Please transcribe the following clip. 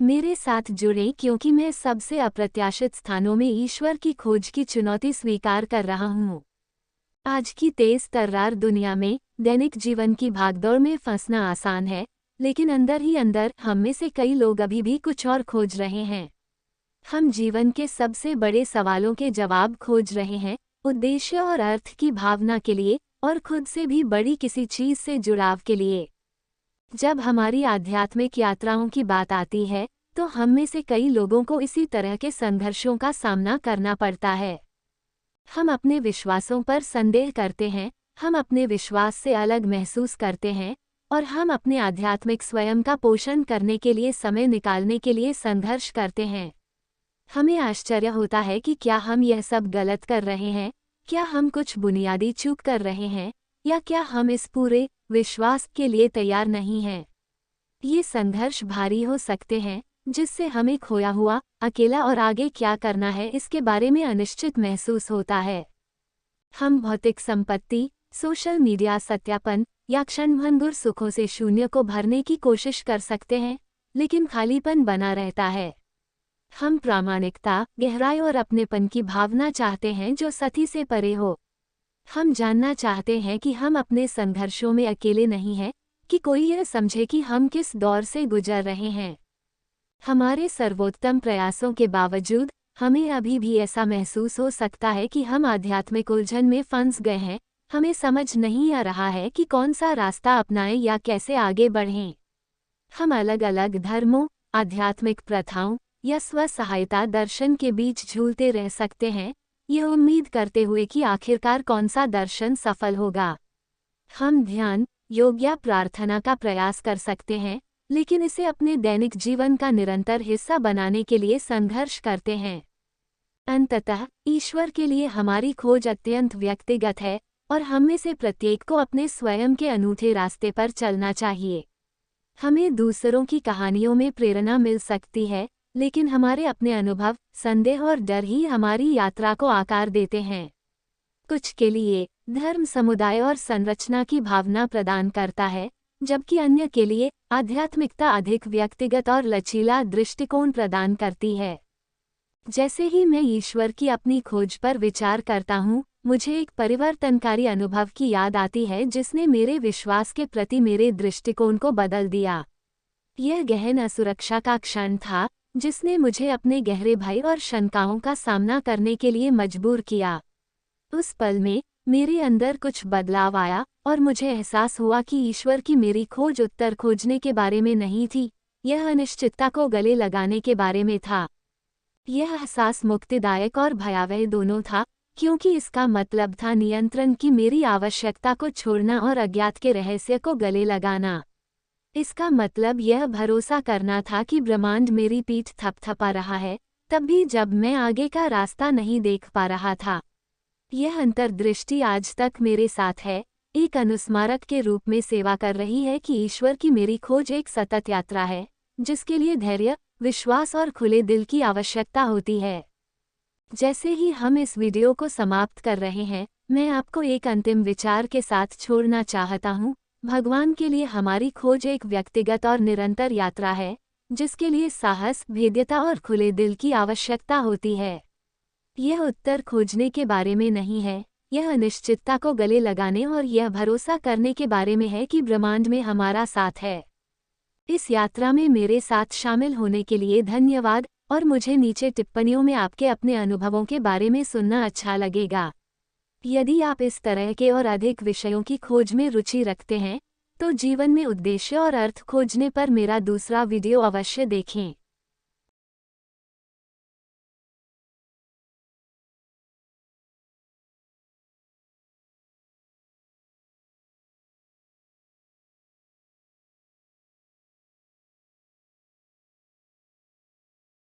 मेरे साथ जुड़ें क्योंकि मैं सबसे अप्रत्याशित स्थानों में ईश्वर की खोज की चुनौती स्वीकार कर रहा हूँ। आज की तेज तर्रार दुनिया में दैनिक जीवन की भागदौड़ में फंसना आसान है, लेकिन अंदर ही अंदर हम में से कई लोग अभी भी कुछ और खोज रहे हैं। हम जीवन के सबसे बड़े सवालों के जवाब खोज रहे हैं, उद्देश्य और अर्थ की भावना के लिए, और खुद से भी बड़ी किसी चीज से जुड़ाव के लिए। जब हमारी आध्यात्मिक यात्राओं की बात आती है, तो हम में से कई लोगों को इसी तरह के संघर्षों का सामना करना पड़ता है। हम अपने विश्वासों पर संदेह करते हैं, हम अपने विश्वास से अलग महसूस करते हैं, और हम अपने आध्यात्मिक स्वयं का पोषण करने के लिए समय निकालने के लिए संघर्ष करते हैं। हमें आश्चर्य होता है कि क्या हम यह सब गलत कर रहे हैं, क्या हम कुछ बुनियादी चूक कर रहे हैं, या क्या हम इस पूरे विश्वास के लिए तैयार नहीं हैं। ये संघर्ष भारी हो सकते हैं, जिससे हमें खोया हुआ, अकेला और आगे क्या करना है इसके बारे में अनिश्चित महसूस होता है। हम भौतिक संपत्ति, सोशल मीडिया सत्यापन या क्षणभंगुर सुखों से शून्य को भरने की कोशिश कर सकते हैं, लेकिन खालीपन बना रहता है। हम प्रामाणिकता, गहराई और अपनेपन की भावना चाहते हैं जो सती से परे हो। हम जानना चाहते हैं कि हम अपने संघर्षों में अकेले नहीं हैं, कि कोई यह समझे कि हम किस दौर से गुजर रहे हैं। हमारे सर्वोत्तम प्रयासों के बावजूद हमें अभी भी ऐसा महसूस हो सकता है कि हम आध्यात्मिक उलझन में फंस गए हैं। हमें समझ नहीं आ रहा है कि कौन सा रास्ता अपनाएं या कैसे आगे बढ़ें। हम अलग अलग धर्मों, आध्यात्मिक प्रथाओं या स्व-सहायता दर्शन के बीच झूलते रह सकते हैं, यह उम्मीद करते हुए कि आखिरकार कौन सा दर्शन सफल होगा। हम ध्यान, योग या प्रार्थना का प्रयास कर सकते हैं, लेकिन इसे अपने दैनिक जीवन का निरंतर हिस्सा बनाने के लिए संघर्ष करते हैं। अंततः ईश्वर के लिए हमारी खोज अत्यंत व्यक्तिगत है, और हम में से प्रत्येक को अपने स्वयं के अनूठे रास्ते पर चलना चाहिए। हमें दूसरों की कहानियों में प्रेरणा मिल सकती है, लेकिन हमारे अपने अनुभव, संदेह और डर ही हमारी यात्रा को आकार देते हैं। कुछ के लिए धर्म समुदाय और संरचना की भावना प्रदान करता है, जबकि अन्य के लिए आध्यात्मिकता अधिक व्यक्तिगत और लचीला दृष्टिकोण प्रदान करती है। जैसे ही मैं ईश्वर की अपनी खोज पर विचार करता हूँ, मुझे एक परिवर्तनकारी अनुभव की याद आती है जिसने मेरे विश्वास के प्रति मेरे दृष्टिकोण को बदल दिया। यह गहन असुरक्षा का क्षण था, जिसने मुझे अपने गहरे भय और शंकाओं का सामना करने के लिए मजबूर किया। उस पल में मेरे अंदर कुछ बदलाव आया, और मुझे एहसास हुआ कि ईश्वर की मेरी खोज उत्तर खोजने के बारे में नहीं थी, यह अनिश्चितता को गले लगाने के बारे में था। यह एहसास मुक्तिदायक और भयावह दोनों था, क्योंकि इसका मतलब था नियंत्रण की मेरी आवश्यकता को छोड़ना और अज्ञात के रहस्य को गले लगाना। इसका मतलब यह भरोसा करना था कि ब्रह्मांड मेरी पीठ थपथपा रहा है, तब भी जब मैं आगे का रास्ता नहीं देख पा रहा था। यह अंतर्दृष्टि आज तक मेरे साथ है, एक अनुस्मारक के रूप में सेवा कर रही है कि ईश्वर की मेरी खोज एक सतत यात्रा है, जिसके लिए धैर्य, विश्वास और खुले दिल की आवश्यकता होती है। जैसे ही हम इस वीडियो को समाप्त कर रहे हैं, मैं आपको एक अंतिम विचार के साथ छोड़ना चाहता हूँ। भगवान के लिए हमारी खोज एक व्यक्तिगत और निरंतर यात्रा है, जिसके लिए साहस, भेद्यता और खुले दिल की आवश्यकता होती है। यह उत्तर खोजने के बारे में नहीं है, यह अनिश्चितता को गले लगाने और यह भरोसा करने के बारे में है कि ब्रह्मांड में हमारा साथ है। इस यात्रा में मेरे साथ शामिल होने के लिए धन्यवाद, और मुझे नीचे टिप्पणियों में आपके अपने अनुभवों के बारे में सुनना अच्छा लगेगा। यदि आप इस तरह के और अधिक विषयों की खोज में रुचि रखते हैं, तो जीवन में उद्देश्य और अर्थ खोजने पर मेरा दूसरा वीडियो अवश्य देखें।